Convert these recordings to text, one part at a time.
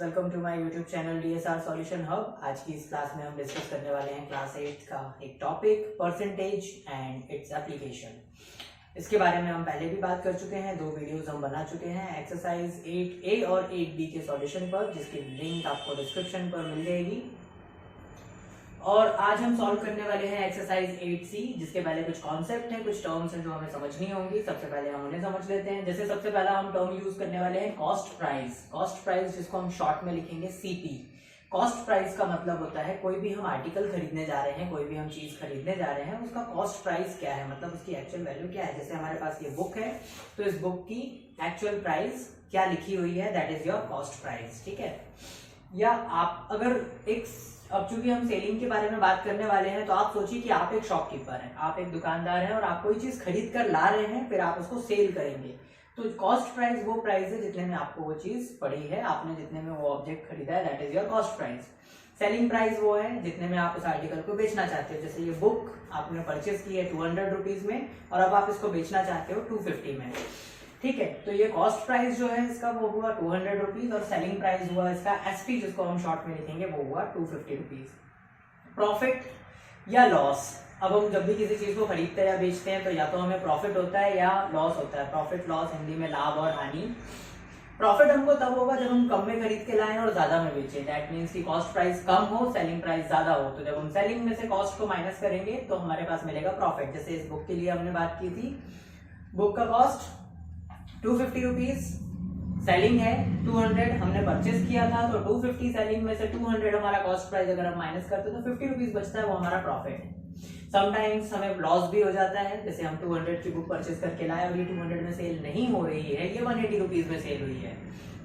Welcome to my YouTube channel DSR solution hub. आज की इस क्लास में हम डिस्कस करने वाले हैं क्लास 8 का एक topic percentage and its application. इसके बारे में हम पहले भी बात कर चुके हैं, 2 वीडियोस हम बना चुके हैं एक्सरसाइज 8A और 8B के सॉल्यूशन पर, जिसकी लिंक आपको डिस्क्रिप्शन पर मिल जाएगी। और आज हम सॉल्व करने वाले हैं एक्सरसाइज 8C, जिसके पहले कुछ कॉन्सेप्ट हैं, कुछ टर्म्स हैं जो हमें समझनी होंगी। सबसे पहले हम उन्हें समझ लेते हैं। जैसे सबसे पहला हम टर्म यूज करने वाले हैं कॉस्ट प्राइस। कॉस्ट प्राइस जिसको हम शॉर्ट में लिखेंगे CP। कॉस्ट प्राइस का मतलब होता है कोई भी हम आर्टिकल खरीदने जा रहे हैं, कोई भी हम चीज खरीदने जा रहे हैं, उसका कॉस्ट प्राइस क्या है, मतलब उसकी एक्चुअल वैल्यू क्या है। जैसे हमारे पास ये बुक है तो इस बुक की एक्चुअल प्राइस क्या लिखी हुई है, that is your cost price. ठीक है। या आप अगर अब चूंकि हम सेलिंग के बारे में बात करने वाले हैं, तो आप सोचिए कि आप एक शॉपकीपर हैं, आप एक दुकानदार हैं और आप कोई चीज खरीद कर ला रहे हैं, फिर आप उसको सेल करेंगे। तो कॉस्ट प्राइस वो प्राइस है जितने में आपको वो चीज पड़ी है, आपने जितने में वो ऑब्जेक्ट खरीदा है, that is your cost price. Selling price वो है जितने में आप उस आर्टिकल को बेचना चाहते हो। जैसे ये बुक आपने परचेस की है 200 रुपीज में और अब आप इसको बेचना चाहते हो 250 में। ठीक है, तो ये कॉस्ट प्राइस जो है इसका वो हुआ 200 रुपीज और सेलिंग प्राइस हुआ इसका SP, जिसको हम शॉर्ट में लिखेंगे, वो हुआ 250 रुपीज। प्रॉफिट या लॉस, अब हम जब भी किसी चीज को खरीदते हैं या बेचते हैं तो या तो हमें प्रॉफिट होता है या लॉस होता है। प्रॉफिट लॉस हिंदी में लाभ और हानि। प्रॉफिट हमको तब होगा जब हम कम में खरीद के लाएं और ज्यादा में बेचें। दैट मीन्स की कॉस्ट प्राइस कम हो, सेलिंग प्राइस ज्यादा हो। तो जब हम सेलिंग में से कॉस्ट को माइनस करेंगे तो हमारे पास मिलेगा प्रॉफिट। जैसे इस बुक के लिए हमने बात की थी, बुक का कॉस्ट 250 रुपीज, सेलिंग है 200, हमने परचेस किया था तो 250, सेलिंग में से 200 हमारा कॉस्ट प्राइस अगर हम माइनस करते हैं तो 50 रुपीज बचता है, वो हमारा प्रॉफिट है। समटाइम्स हमें लॉस भी हो जाता है, जैसे हम 200 की बुक परचेस करके लाए और ये 200 में सेल नहीं हो रही है, ये 180 रुपीज में सेल हुई है।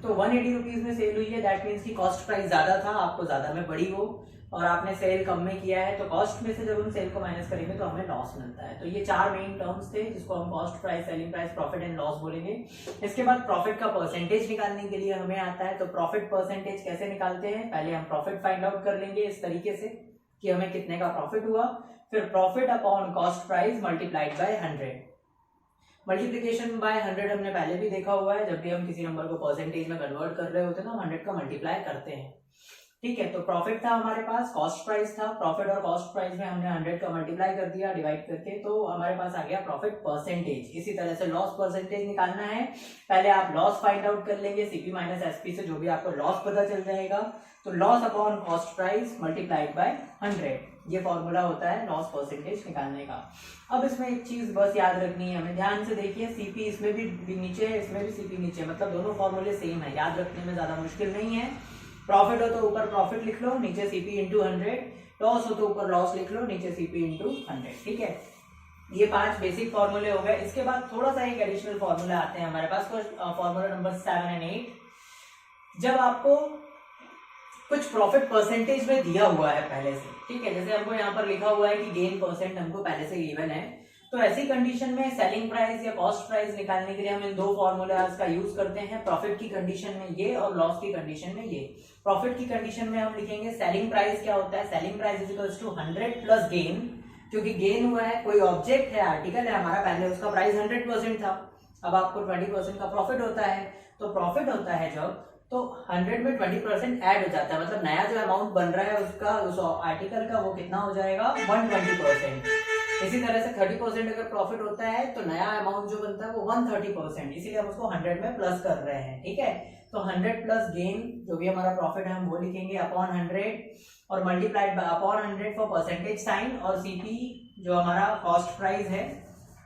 तो 180 रुपीज में सेल हुई है, दैट मीन्स की कॉस्ट प्राइस ज्यादा था, आपको ज्यादा में पड़ी हो, और आपने सेल कम में किया है, तो कॉस्ट में से जब हम सेल को माइनस करेंगे तो हमें लॉस मिलता है। तो ये 4 मेन टर्म्स थे जिसको हम cost price, selling price, profit and loss बोलेंगे। इसके बाद प्रॉफिट का परसेंटेज निकालने के लिए हमें आता है। तो प्रॉफिट परसेंटेज कैसे निकालते हैं, पहले हम प्रॉफिट फाइंड आउट कर लेंगे इस तरीके से कि हमें कितने का प्रॉफिट हुआ, फिर profit upon cost price multiplied by 100। Multiplication bye 100 हमने पहले भी देखा हुआ है, जब भी हम किसी नंबर को परसेंटेज में कन्वर्ट कर रहे होते हैं तो हम 100 का मल्टीप्लाई करते हैं। ठीक है, तो प्रॉफिट था हमारे पास, कॉस्ट प्राइस था, प्रॉफिट और कॉस्ट प्राइस में हमने 100 का मल्टीप्लाई कर दिया डिवाइड करके, तो हमारे पास आ गया प्रॉफिट परसेंटेज। इसी तरह से लॉस परसेंटेज निकालना है, पहले आप लॉस फाइंड आउट कर लेंगे CP माइनस SP से, जो भी आपको लॉस पता चल जाएगा। तो loss upon cost price multiplied by 100, ये फॉर्मूला होता है लॉस परसेंटेज निकालने का। अब इसमें एक चीज बस याद रखनी है हमें, ध्यान से देखिए, CP इसमें भी नीचे है, इसमें भी CP नीचे, मतलब दोनों फॉर्मूले सेम है, याद रखने में ज्यादा मुश्किल नहीं है। प्रॉफिट हो तो ऊपर प्रॉफिट लिख लो, नीचे CP इंटू 100, लॉस हो तो ऊपर लॉस लिख लो, नीचे CP इंटू 100। ठीक है, ये 5 बेसिक फॉर्मूले हो गए। इसके बाद थोड़ा सा एक एडिशनल फॉर्मूला आते हैं हमारे पास, फॉर्मूला नंबर 7 और 8। जब आपको कुछ प्रॉफिट परसेंटेज में दिया हुआ है पहले से, ठीक है, जैसे हमको यहाँ पर लिखा हुआ है कि गेन परसेंट हमको पहले से गिवन है, तो ऐसी कंडीशन में सेलिंग प्राइस या कॉस्ट प्राइस निकालने के लिए हम इन 2 फॉर्मूलाज का यूज करते हैं। प्रॉफिट की कंडीशन में ये और लॉस की कंडीशन में ये। प्रॉफिट की कंडीशन में हम लिखेंगे सेलिंग प्राइस क्या होता है, selling price is equals to 100 plus gain. क्योंकि गेन हुआ है, कोई ऑब्जेक्ट है, आर्टिकल है हमारा, पहले उसका प्राइस 100% था, अब आपको 20% का प्रॉफिट होता है। तो प्रॉफिट होता है जब, तो 100 में 20% ऐड हो जाता है, मतलब नया जो अमाउंट बन रहा है उसका, उस आर्टिकल का, वो कितना हो जाएगा, 120%। इसी तरह से 30% अगर प्रॉफिट होता है तो नया अमाउंट जो बनता है वो 130%, इसीलिए हम उसको 100 में प्लस कर रहे हैं। ठीक है, तो 100 प्लस गेन, जो भी हमारा प्रॉफिट है हम वो लिखेंगे अपॉन 100 और multiplied by upon 100 for percentage sign, और CP जो हमारा कॉस्ट प्राइस है,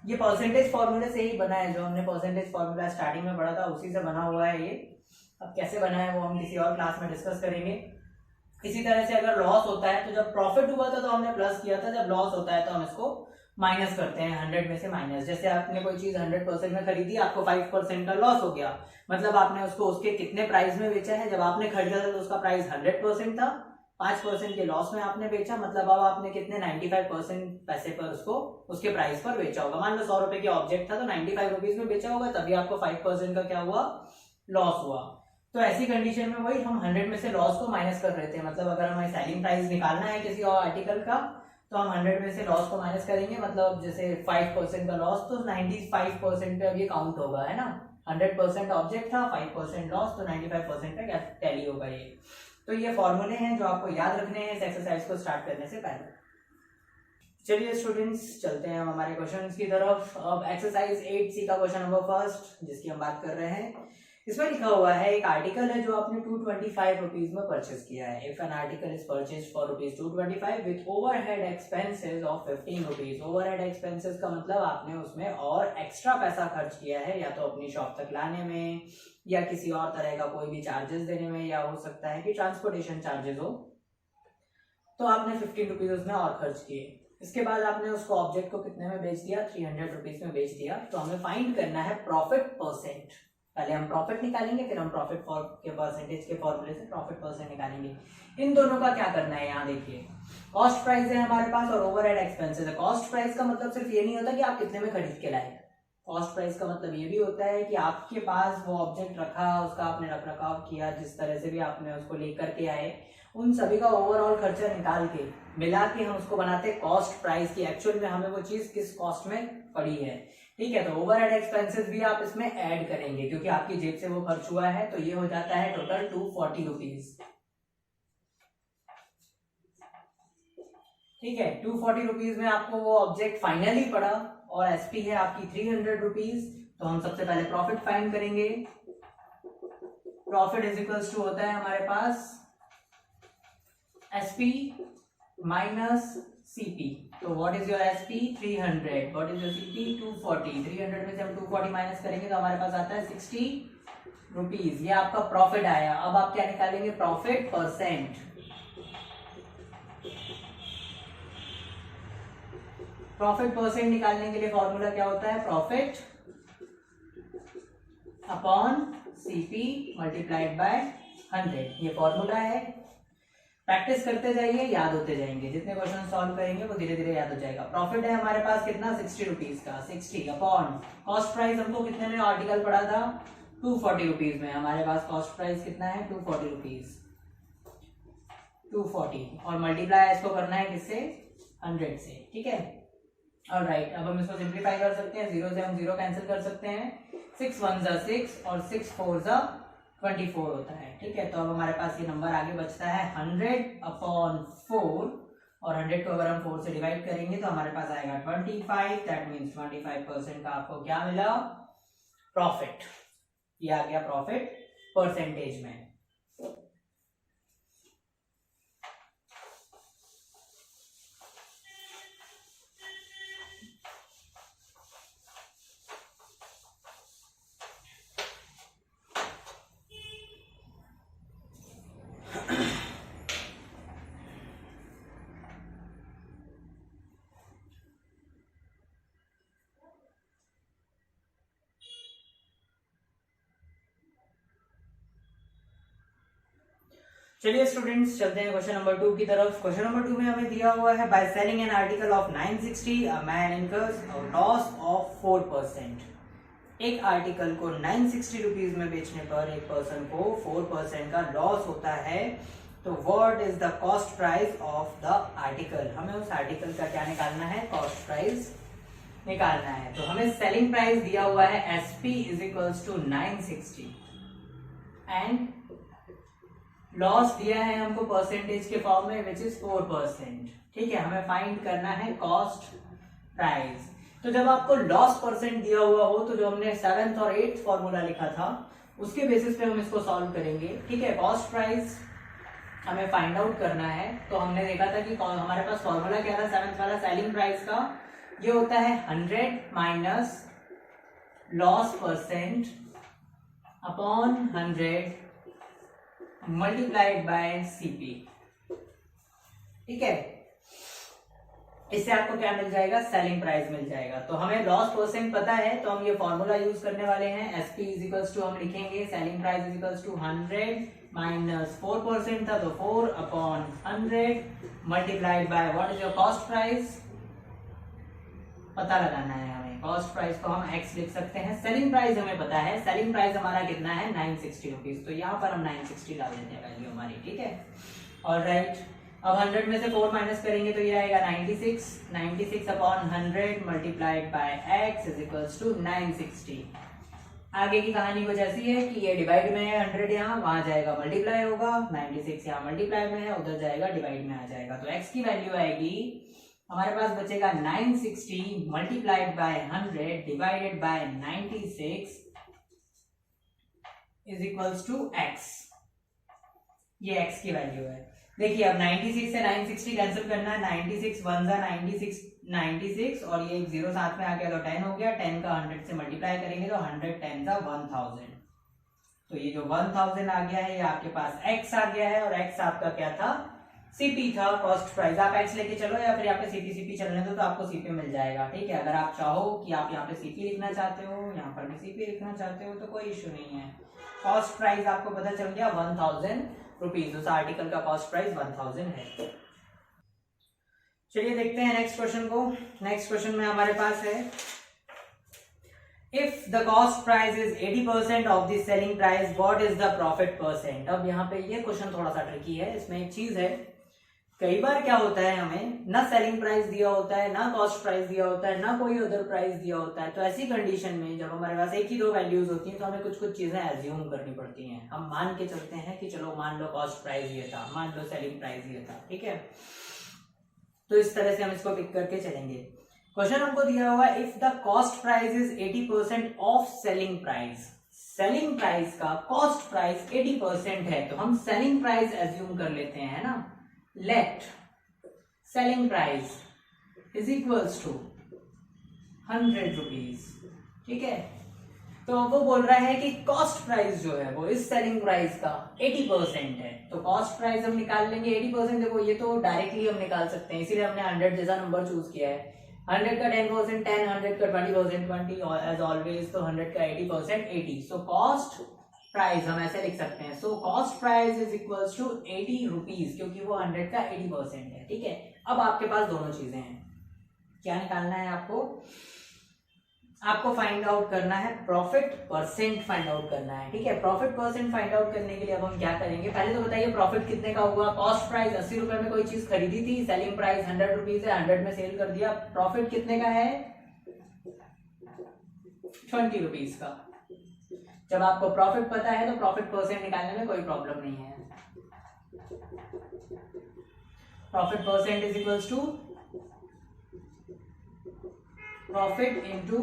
ये परसेंटेज फॉर्मूले से ही बना है, जो हमने परसेंटेज फॉर्मूला स्टार्टिंग में पढ़ा था उसी से बना हुआ है ये। अब कैसे बना है वो हम किसी और क्लास में डिस्कस करेंगे। इसी तरह से अगर लॉस होता है, तो जब प्रॉफिट हुआ था तो हमने प्लस किया था, जब लॉस होता है तो हम इसको माइनस करते हैं, 100 में से माइनस। जैसे आपने कोई चीज 100% में खरीदी, आपको 5% का लॉस हो गया, मतलब आपने उसको उसके कितने प्राइस में बेचा है, जब आपने खरीदा था तो उसका प्राइस 100% था, 5% के लॉस में आपने बेचा, मतलब अब आपने कितने 95% पैसे पर उसको उसके प्राइस पर बेचा होगा। मान लो 100 रुपए की ऑब्जेक्ट था तो 95 रुपीज में बेचा होगा, तभी आपको 5% का क्या हुआ, लॉस हुआ। तो ऐसी कंडीशन में वही हम 100 में से लॉस को माइनस कर रहे थे, मतलब अगर हमें सेलिंग प्राइस निकालना है किसी और आर्टिकल का तो हम 100 में से लॉस को माइनस करेंगे, मतलब जैसे 5% का लॉस, तो 95% पे अब ये काउंट होगा, है ना, 100% ऑब्जेक्ट था, 5% लॉस, तो 95% का टैली होगा ये। तो ये फॉर्मूले हैं जो आपको याद रखने हैं इस एक्सरसाइज को स्टार्ट करने से पहले। चलिए स्टूडेंट्स चलते हैं हम हमारे क्वेश्चंस की तरफ। अब एक्सरसाइज 8C का क्वेश्चन नंबर फर्स्ट जिसकी हम बात कर रहे हैं, इसमें लिखा हुआ है एक आर्टिकल है जो आपने 225 रुपीज में परचेज किया है। If an article is purchase for rupees 225 with overhead expenses of 15 rupees. Overhead expenses का मतलब आपने उसमें और एक्स्ट्रा पैसा खर्च किया है, या तो अपनी शॉप तक लाने में, या किसी और तरह का कोई भी चार्जेस देने में, या हो सकता है कि ट्रांसपोर्टेशन चार्जेस हो, तो आपने 15 रुपीज उसमें और खर्च किए। इसके बाद आपने उसको ऑब्जेक्ट को कितने में बेच दिया, 300 रुपीज में बेच दिया। तो हमें फाइंड करना है प्रॉफिट परसेंट। पहले हम प्रॉफिट निकालेंगे, फिर हम प्रॉफिट के परसेंटेज के फॉर्मूले से प्रॉफिट परसेंट निकालेंगे। इन दोनों का क्या करना है, यहाँ देखिए कॉस्ट प्राइस है हमारे पास और ओवरहेड एक्सपेंसेस है। कॉस्ट प्राइस का मतलब सिर्फ ये नहीं होता कि आप कितने में खरीद के लाए। कॉस्ट प्राइस का मतलब ये भी होता है कि आपके पास वो ऑब्जेक्ट रखा, उसका आपने रख रखाव किया, जिस तरह से भी आपने उसको लेकर के आए, उन सभी का ओवरऑल खर्चा निकाल के मिला के हम उसको बनाते हैं कॉस्ट प्राइस की एक्चुअल में हमें वो चीज किस कॉस्ट में पड़ी है। ठीक है, तो ओवरहेड एक्सपेंसेस भी आप इसमें ऐड करेंगे क्योंकि आपकी जेब से वो खर्च हुआ है। तो ये हो जाता है टोटल 240 रुपीज। ठीक है, 240 रुपीज में आपको वो ऑब्जेक्ट फाइनली पड़ा और एसपी है आपकी 300 रुपीज। तो हम सबसे पहले प्रॉफिट फाइंड करेंगे। प्रॉफिट इज इक्वल्स टू होता है हमारे पास एसपी माइनस सीपी। तो what is your SP 300, what is your CP 240। 300 में से हम 240 माइनस करेंगे तो हमारे पास आता है 60 रुपीज। ये आपका प्रॉफिट आया। अब आप क्या निकालेंगे, प्रॉफिट परसेंट। प्रॉफिट परसेंट निकालने के लिए फॉर्मूला क्या होता है, profit upon CP multiplied by 100। ये फॉर्मूला है। प्रैक्टिस करते जाइए, याद होते जाएंगे। जितने क्वेश्चन सॉल्व करेंगे वो धीरे धीरे याद हो जाएगा। प्रॉफिट है हमारे पास कितना, 60 रुपीज का। 60 अपॉन कॉस्ट प्राइस हमको कितने में आर्टिकल पड़ा था, 240 रुपीज में। हमारे पास कॉस्ट प्राइस कितना है, 240 रुपीज। 240 और मल्टीप्लाई इसको करना है किससे, 100 से। ठीक है, ऑलराइट। अब हम इसको सिंप्लीफाई कर सकते हैं। 0 से हम 0 कैंसिल कर सकते हैं। 6 1 जा 6 और 6 4 जा 24 होता है। ठीक है, तो अब हमारे पास ये नंबर आगे बचता है 100 अपॉन 4 और 100 को अगर हम 4 से डिवाइड करेंगे तो हमारे पास आएगा 25। दैट मीन्स 25% का आपको क्या मिला, प्रॉफिट। ये आ गया प्रॉफिट परसेंटेज में। चलिए स्टूडेंट्स चलते हैं क्वेश्चन नंबर 2 की तरफ। क्वेश्चन नंबर 2 में हमें दिया हुआ है by selling an article of 960 a man incurs a loss of 4%। एक आर्टिकल को 960 रुपीज में बेचने पर एक पर्सन को 4% का लॉस होता है। तो what is the cost price of the article. हमें उस आर्टिकल का क्या निकालना है, कॉस्ट प्राइस निकालना है। तो हमें सेलिंग प्राइस दिया हुआ है SP is equals to 960 and loss दिया है हमको परसेंटेज के फॉर्म में विच इज 4%। ठीक है, हमें फाइंड करना है कॉस्ट प्राइस। तो जब आपको लॉस परसेंट दिया हुआ हो तो जो हमने 7th और 8th फॉर्मूला लिखा था उसके बेसिस पे हम इसको सॉल्व करेंगे। ठीक है, कॉस्ट प्राइस हमें फाइंड आउट करना है। तो हमने देखा था कि हमारे पास फॉर्मूला क्या था 7th वाला, सेलिंग प्राइस का ये होता है 100 minus loss percent upon 100 multiplied bye CP. ठीक है, इससे आपको क्या मिल जाएगा, सेलिंग प्राइस मिल जाएगा। तो हमें लॉस परसेंट पता है तो हम ये फॉर्मूला यूज करने वाले हैं। एसपी इज इक्वल्स टू हम लिखेंगे selling price is equals to 100 minus 4% था तो 4 upon 100 multiplied by what is your cost price, पता लगाना है हमें। कॉस्ट प्राइस को हम x लिख सकते हैं। सेलिंग प्राइस हमें पता है, सेलिंग प्राइस हमारा कितना है 960 रुपीज। तो यहाँ पर हम 960 डाल देते हैं वैल्यू हमारी। ठीक है, ऑलराइट। अब 100 में से 4 माइनस करेंगे तो ये आएगा 96। 96 upon 100 multiplied by x is equals to 960। आगे की कहानी कुछ ऐसी है कि ये डिवाइड में है 100, यहाँ वहां जाएगा मल्टीप्लाई होगा, 96 यहाँ मल्टीप्लाई में है, उधर जाएगा डिवाइड में आ जाएगा। तो x की वैल्यू आएगी, हमारे पास बचेगा 960 multiplied by 100 divided by 96 is equals to x। ये x की वैल्यू है। देखिए अब 96 से 960 कैंसिल करना है, 96 1 जा 96 और ये एक जीरो साथ में आ गया तो 10 हो गया, 10 का 100 से मल्टीप्लाई करेंगे तो 100 10 का 1000। तो ये जो 1000 आ गया है ये आपके पास x आ गया है, और x आपका क्या था, CP था, कॉस्ट प्राइस। आप x लेके चलो या फिर यहाँ पे CP चलने दो तो आपको CP मिल जाएगा। ठीक है, अगर आप चाहो कि आप यहाँ पे CP लिखना चाहते हो, यहाँ पर भी CP लिखना चाहते हो तो कोई इश्यू नहीं है। कॉस्ट प्राइस आपको पता चल गया 1000 रुपीज, उस आर्टिकल का कॉस्ट प्राइस 1000 है। चलिए देखते हैं नेक्स्ट क्वेश्चन को। नेक्स्ट क्वेश्चन में हमारे पास है, if the cost price is 80% of the selling price, what is the profit percent. अब यहाँ पे ये क्वेश्चन थोड़ा सा ट्रिकी है। इसमें एक चीज है, कई बार क्या होता है, हमें ना सेलिंग प्राइस दिया होता है, ना कॉस्ट प्राइस दिया होता है, ना कोई अदर प्राइस दिया होता है। तो ऐसी कंडीशन में जब हमारे पास एक ही दो वैल्यूज होती हैं तो हमें कुछ कुछ चीजें एज्यूम करनी पड़ती हैं। हम मान के चलते हैं कि चलो मान लो कॉस्ट प्राइस ये था, मान लो सेलिंग प्राइस ये था। ठीक है, तो इस तरह से हम इसको पिक करके चलेंगे। क्वेश्चन हमको दिया हुआ है, if the cost price is 80% of selling price. Selling price का कॉस्ट प्राइस 80% है तो हम सेलिंग प्राइस एज्यूम कर लेते हैं ना। Let selling price is equals to 100 rupees. ठीक है, तो वो बोल रहा है कि कॉस्ट प्राइस जो है वो इस सेलिंग प्राइस का 80% है। तो कॉस्ट प्राइस हम निकाल लेंगे 80%। देखो ये तो डायरेक्टली हम निकाल सकते हैं, इसीलिए हमने 100 जैसा नंबर चूज किया है। 100 का 10% 10, 100 का 20% 20, और एज ऑलवेज तो 100 का 80% 80। सो कॉस्ट प्राइस हम ऐसे लिख सकते हैं, so cost price is equals to 80 rupees, क्योंकि वो 100 का 80% है। ठीक है, अब आपके पास दोनों चीजें हैं, क्या निकालना है आपको फाइंड आउट करना है प्रॉफिट परसेंट फाइंड आउट करना है। ठीक है, प्रॉफिट परसेंट फाइंड आउट करने के लिए अब हम क्या करेंगे, पहले तो बताइए प्रॉफिट कितने का हुआ। कॉस्ट प्राइस 80 रुपए में कोई चीज खरीदी थी, सेलिंग प्राइस 100 रुपीज है, 100 में सेल कर दिया, प्रॉफिट कितने का है 20 रुपीज का। जब आपको प्रॉफिट पता है तो प्रॉफिट परसेंट निकालने में कोई प्रॉब्लम नहीं है। Profit percent is equals to profit into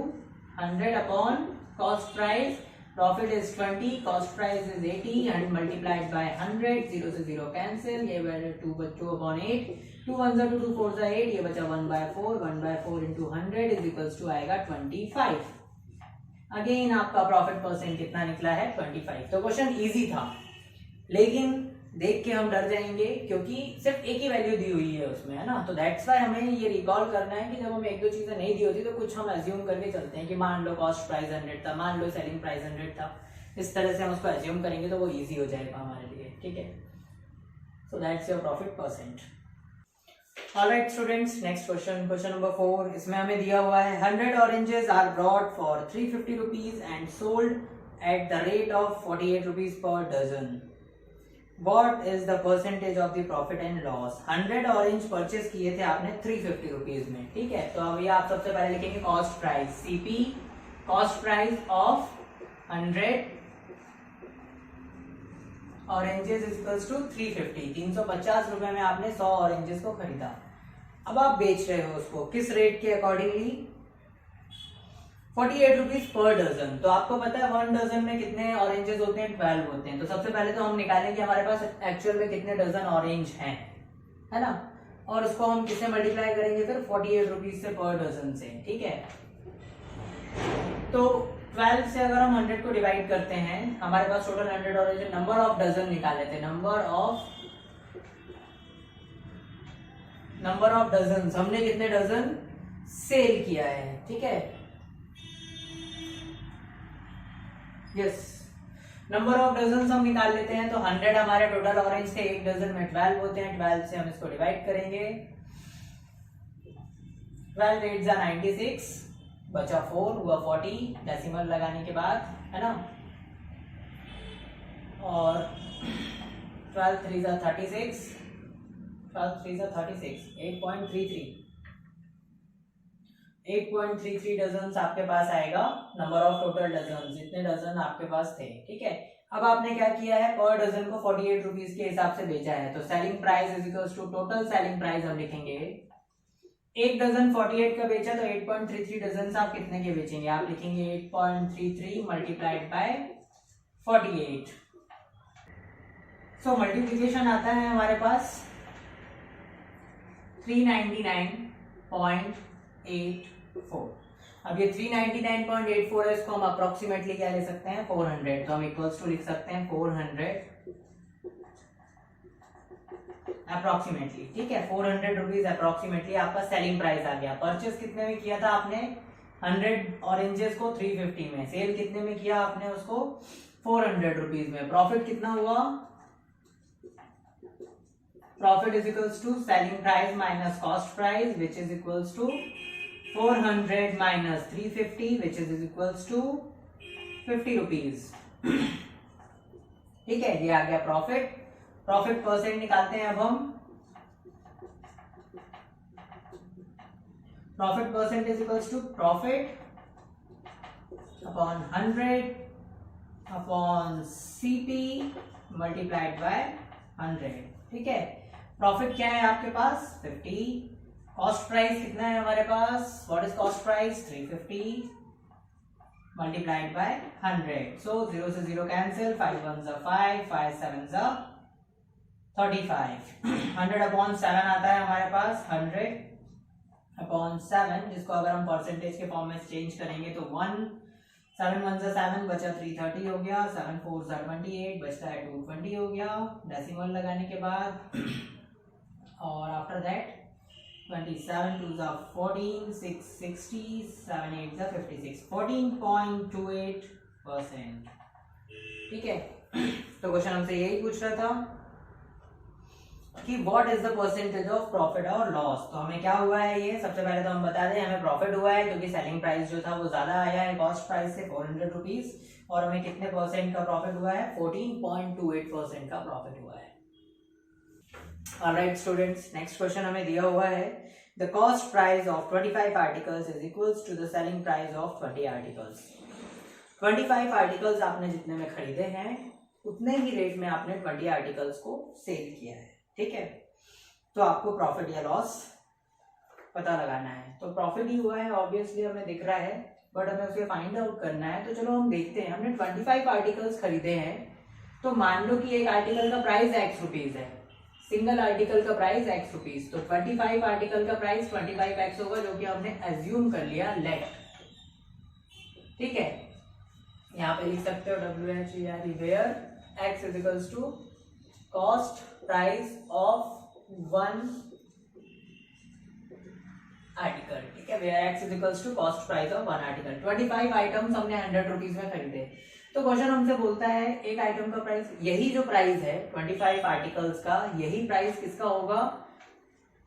100 upon cost price. Profit is 20, cost price is 80 and multiplied by 100। 0 से 0 कैंसिल, ये 2 बच्चों अपॉन 8, 2 1 जा 2, 2 4 जा 8, ये बचा 1/4, 1/4 इंटू 100 इज इक्वल्स टू आएगा 25। अगेन आपका प्रॉफिट परसेंट कितना निकला है 25। तो क्वेश्चन इजी था, लेकिन देख के हम डर जाएंगे क्योंकि सिर्फ एक ही वैल्यू दी हुई है उसमें, है ना। तो दैट्स वाई हमें ये रिकॉल करना है कि जब हमें एक दो चीजें नहीं दी होती तो कुछ हम एज्यूम करके चलते हैं कि मान लो कॉस्ट प्राइस 100 था, मान लो सेलिंग प्राइस 100 था। इस तरह से हम उसको एज्यूम करेंगे तो वो इजी हो जाएगा हमारे लिए। ठीक है, so that's your profit percent. Alright students, next question, question number 4। इसमें हमें दिया हुआ है 100 oranges are brought for 350 rupees and sold at the rate of 48 rupees per dozen. What is the percentage of the profit and loss? 100 orange purchase किए थे आपने 350 rupees में। ठीक है, तो अब ये आप सबसे पहले लिखेंगे cost price, CP cost price of 100 oranges equals to 350। 350 रुपए में आपने 100 ऑरेंजेस को खरीदा। अब आप बेच रहे हो उसको किस रेट के अकॉर्डिंगली, 48 रुपीज पर डजन। तो आपको पता है 1 डजन में कितने ऑरेंजेस होते हैं, 12 होते हैं। तो सबसे पहले तो हम निकालेंगे हमारे पास एक्चुअल में कितने डजन ऑरेंज हैं, है ना, और उसको हम किससे मल्टीप्लाई करेंगे फिर 48 रुपीज से पर डजन से। ठीक है, तो 12 से अगर हम 100 को डिवाइड करते हैं, हमारे पास total 100 orange, number of dozen निकाले थे, नंबर ऑफ डजन, हमने कितने डजन सेल किया है। ठीक है, यस, नंबर ऑफ डजन हम निकाल लेते हैं। तो 100 हमारे टोटल ऑरेंज थे, एक डजन में 12 होते हैं, 12 से हम इसको डिवाइड करेंगे, 12 8 जा 96, बचा 4 हुआ 40 डेसिमल लगाने के बाद, है ना, और 12 3 जा 36, 12 3 जा 36, 8.33, 8.33 डजन आपके पास आएगा, नंबर ऑफ टोटल डजन, जितने डजन आपके पास थे। ठीक है, अब आपने क्या किया है, पर डजन को 48 रुपीज के हिसाब से बेचा है, तो selling price is equals to total selling price हम लिखेंगे। एक डजन 48 का बेचा, तो 8.33 डजन आप कितने के बेचेंगे, आप लिखेंगे 8.33 मल्टीप्लाइड बाय 48। सो मल्टीप्लीकेशन आता है हमारे पास 399.84। अब ये 399.84 है, इसको हम अप्रोक्सीमेटली क्या ले सकते हैं, 400, तो हम इक्वल्स टू लिख सकते हैं 400 अप्रोक्सीमेटली। ठीक है, 400 रुपीज अप्रोक्सीमेटली आपका सेलिंग प्राइस आ गया। परचेस कितने में किया था आपने, 100 ऑरेंजेस को 350 में, सेल कितने में किया आपने उसको 400 रुपीज में। प्रॉफिट कितना हुआ, profit is equals to selling price minus cost price which is equals to 400 minus 350 which is equals to 50 rupees. ठीक है, ये आ गया प्रॉफिट। प्रॉफिट परसेंट निकालते हैं अब हम। Profit percent is equals to profit upon 100 upon CP multiplied by 100। ठीक है, प्रॉफिट क्या है आपके पास 50, कॉस्ट प्राइस कितना है हमारे पास, what is cost price 350 multiplied by 100। So 0 से 0 कैंसिल, 5 1 जा 5, 5 7 जा 35। 100 अपॉन 7 आता है हमारे पास 100 अपॉन 7, जिसको अगर हम परसेंटेज के फॉर्म में चेंज करेंगे तो 1 7 1 जा 7 बचा 330 हो गया, 7 4 जा 28 बचता है 220 हो गया डेसिमल लगाने के बाद, और आफ्टर दैट 27 2 जा 14 6 60 7 8 जा 56, 14.28%। ठीक है, तो क्वेश्चन हमसे यही पूछ रहा था कि what is the percentage of profit और लॉस। तो हमें क्या हुआ है, ये सबसे पहले तो हम बता दें, हमें प्रॉफिट हुआ है क्योंकि सेलिंग प्राइस जो था वो ज्यादा आया है कॉस्ट प्राइस से 400 रुपीज, और हमें कितने परसेंट का प्रॉफिट हुआ है, 14.28% का प्रॉफिट हुआ है। ऑलराइट स्टूडेंट्स, नेक्स्ट क्वेश्चन हमें दिया हुआ है, the cost price of 25 articles is equals to the selling price of 20 articles. 25 articles आपने जितने में खरीदे हैं उतने ही रेट में आपने 20 आर्टिकल्स को सेल किया है। ठीक है, तो आपको प्रॉफिट या लॉस पता लगाना है। तो प्रॉफिट ही हुआ है, ऑब्वियसली हमें दिख रहा है, बट हमें उसे फाइंड आउट करना है। तो चलो हम देखते हैं, हमने 25 आर्टिकल्स खरीदे हैं, तो मान लो कि एक आर्टिकल का प्राइस x रुपीज है, सिंगल आर्टिकल का प्राइस x रुपीज, तो 25 आर्टिकल का प्राइस 25x होगा, जो कि हमने एज्यूम कर लिया लेट। ठीक है, यहाँ पे लिख सकते हो WHERE where x is equals to cost price of 1 article. ठीक है, where x is equals to cost price of 1 article. 25 items हमने 100 रुपीज में खरीदे, तो क्वेश्चन हमसे बोलता है एक आइटम का प्राइस, यही जो प्राइस है 25 आर्टिकल्स का, यही प्राइस किसका होगा,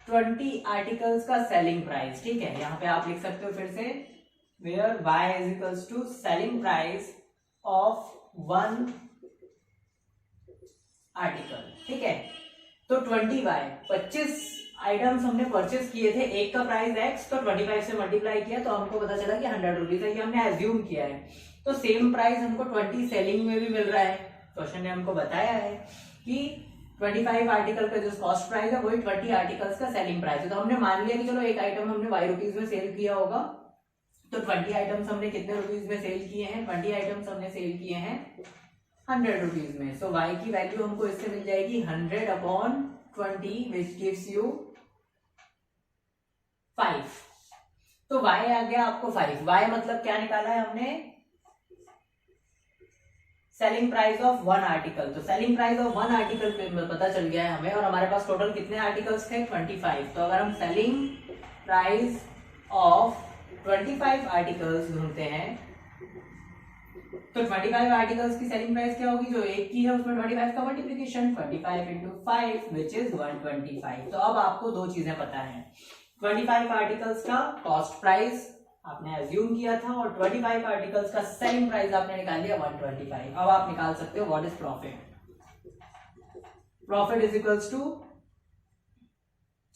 20 आर्टिकल्स का सेलिंग प्राइस। ठीक है, यहाँ पे आप लिख सकते हो फिर से, where y is equals to selling price of 1 article. ठीक है, तो 20y 25 आइटम्स हमने परचेस किए थे, एक का प्राइस x, तो 25 से मल्टीप्लाई किया तो हमको पता चला कि 100 रुपीज है, ये हमने एज्यूम किया है। तो सेम प्राइस हमको 20 सेलिंग में भी मिल रहा है। क्वेश्चन ने हमको बताया है कि 25 आर्टिकल का जो कॉस्ट प्राइस है वही 20 आर्टिकल्स का सेलिंग प्राइस है। तो हमने मान लिया कि चलो एक आइटम हमने y रुपीज में सेल किया होगा, तो 20 आइटम्स हमने कितने रुपीज में सेल किए हैं, 20 आइटम्स हमने सेल किए हैं 100 रुपीज में। सो y की वैल्यू हमको इससे मिल जाएगी 100 अपॉन 20 विच गिव्स यू 5। तो y आ गया आपको 5। y मतलब क्या निकाला है हमने, सेलिंग प्राइस ऑफ 1 आर्टिकल। तो सेलिंग प्राइस ऑफ 1 आर्टिकल पता चल गया है हमें, और हमारे पास टोटल कितने आर्टिकल्स थे 25। तो अगर हम सेलिंग प्राइस ऑफ 25 आर्टिकल्स ढूंढते हैं, तो 25 आर्टिकल्स की सेलिंग प्राइस क्या होगी, जो एक की है उसमें 25 का मल्टीप्लिकेशन, 25 इंटू 5 विच इज 125। तो अब आपको दो चीजें पता है, 25 आर्टिकल्स का कॉस्ट प्राइस आपने एज्यूम किया था, और 25 आर्टिकल्स का सेलिंग प्राइस आपने निकाल लिया 125। अब आप निकाल सकते हो what is profit. Profit is equals to,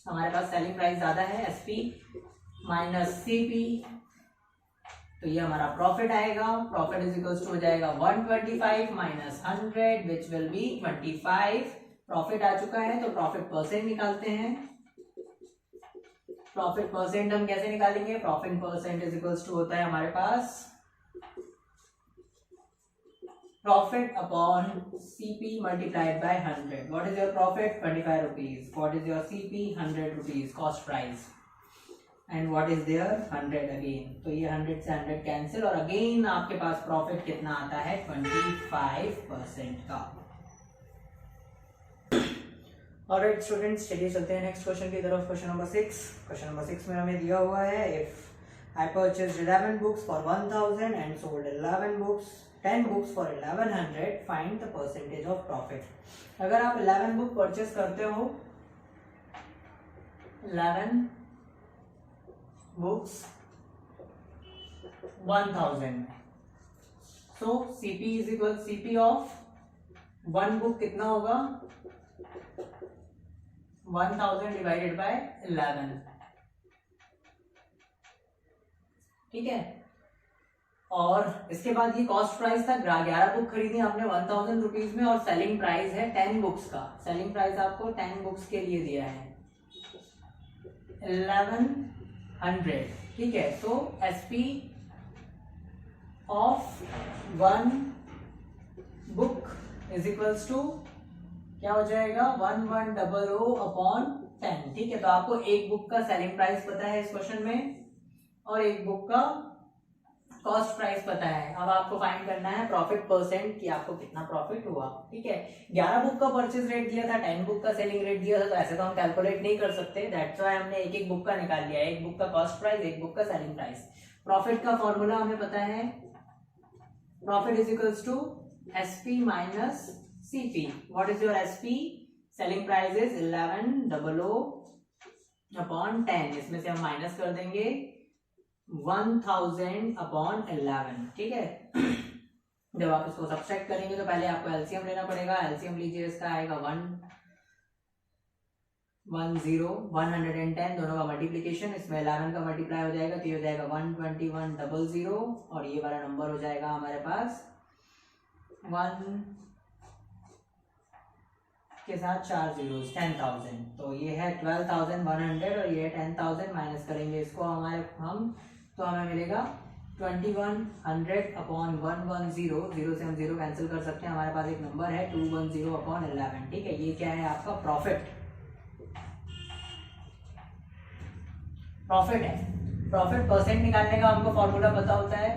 हमारे पास सेलिंग प्राइस ज्यादा है SP माइनस सीपी, तो ये हमारा प्रॉफिट आएगा। प्रॉफिट इज इक्वल्स टू हो जाएगा 125 minus 100 which will be 25। Profit आ चुका है तो प्रॉफिट परसेंट निकालते हैं। प्रॉफिट परसेंट हम कैसे निकालेंगे? Profit percent is equals to होता है हमारे पास profit upon CP multiplied by 100। What is your profit? 25 rupees. What is your CP? 100 rupees cost price. And what is there? 100 again. तो ये 100 से 100 कैंसिल और अगेन आपके पास प्रॉफिट कितना आता है? 25% का। ऑलराइट स्टूडेंट्स, चलिए चलते हैं नेक्स्ट क्वेश्चन की तरफ। Question number 6। क्वेश्चन नंबर 6 में हमें दिया हुआ है if I purchased 11 books for 1000 and sold 10 books for 1100, find the percentage of profit. अगर आप 11 बुक परचेज करते हो, 11 books 1000, so CP is equal CP of 1 book कितना होगा? 1000 डिवाइडेड बाय 11। ठीक है। और इसके बाद ये कॉस्ट प्राइस था, 11 बुक खरीदी आपने 1000 रुपीज में और सेलिंग प्राइस है 10 बुक्स का। सेलिंग प्राइस आपको 10 बुक्स के लिए दिया है 1100। ठीक है। तो SP of 1 book is equals to क्या हो जाएगा? 1100 अपॉन 10। ठीक है। तो आपको एक बुक का सेलिंग प्राइस पता है इस क्वेश्चन में और एक बुक का कॉस्ट प्राइस पता है। अब आपको फाइंड करना है प्रॉफिट परसेंट कि आपको कितना प्रॉफिट हुआ। ठीक है। 11 बुक का परचेज रेट दिया था, 10 बुक का सेलिंग रेट दिया था, तो ऐसे तो हम कैलकुलेट नहीं कर सकते। दैट्स व्हाई हमने एक एक बुक का निकाल लिया, एक बुक का कॉस्ट प्राइस, एक बुक का सेलिंग प्राइस। प्रॉफिट का फॉर्मूला हमें पता है, profit is equals to SP minus CP. What is your SP? Selling price is 1100 upon 10। इसमें से हम माइनस कर देंगे 1000 अपॉन 11। ठीक है। जब आप इसको सब्ट्रैक्ट करेंगे तो पहले आपको एलसीएम लेना पड़ेगा। एलसीएम लीजिए, इसका आएगा 110 दोनों का मल्टीप्लीकेशन, इसमें 11 का मल्टीप्लाई हो जाएगा तो ये हो जाएगा 12100 और ये वाला नंबर हो जाएगा हमारे पास 1 के साथ 4 zeros 10,000। तो ये है 12,100 और ये 10,000। माइनस करेंगे इसको हम तो हमें मिलेगा 2100 अपॉन 110। 0 से हम 0 कैंसिल कर सकते हैं। हमारे पास एक नंबर है 210 अपॉन 11। ठीक है। ये क्या है? आपका प्रॉफिट है। प्रॉफिट परसेंट निकालने का हमको फॉर्मूला पता होता है,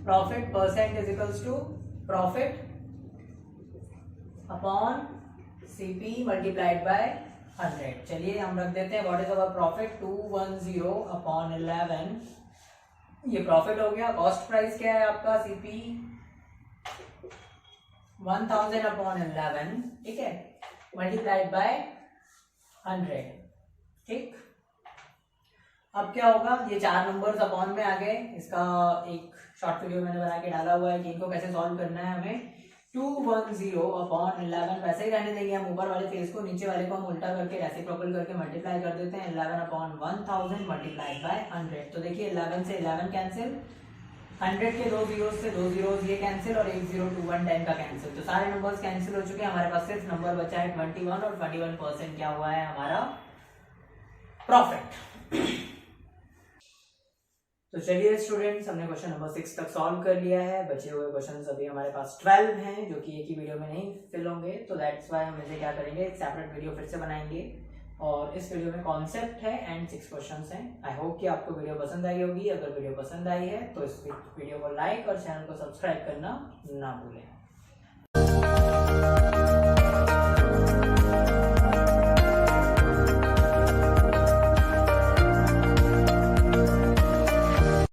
profit percent is equals to profit upon CP multiplied by 100। चलिए हम रख देते हैं what is our profit 210 upon 11। ये प्रॉफिट हो गया। कॉस्ट प्राइस क्या है आपका? CP 1000 upon 11। ठीक है। Multiplied by 100। ठीक। अब क्या होगा? ये 4 नंबर्स अपॉन में आ गए। इसका एक शॉर्ट वीडियो मैंने बना के डाला हुआ है कि इनको कैसे सॉल्व करना है हमें। 210 अपॉन 11 वैसे ही रहने देंगे हम, ऊपर वाले फेस को, नीचे वाले को हम उल्टा करके रेसिप्रोकल करके मल्टीप्लाई कर देते हैं। 11 अपॉन 1000 मल्टीप्लाइड बाय 100। तो देखिए 11 से 11 कैंसिल, 100 के 2 zeros से 2 zeros ये कैंसिल और 1 0 2 1 10 का कैंसिल। तो सारे नंबर्स कैंसिल हो चुके हैं। हमारे पास सिर्फ नंबर बचा है 21 और 21% क्या हुआ है हमारा? प्रॉफिट। तो चलिए स्टूडेंट्स, हमने क्वेश्चन नंबर 6 तक सॉल्व कर लिया है। बचे हुए क्वेश्चंस अभी हमारे पास 12 हैं जो कि एक ही वीडियो में नहीं फिल होंगे। तो दैट्स व्हाई हम इसे क्या करेंगे, एक सेपरेट वीडियो फिर से बनाएंगे और इस वीडियो में कॉन्सेप्ट है एंड 6 क्वेश्चंस हैं। आई होप कि आपको वीडियो पसंद आई होगी। अगर वीडियो पसंद आई है तो इस वीडियो को लाइक और चैनल को सब्सक्राइब करना ना भूलें।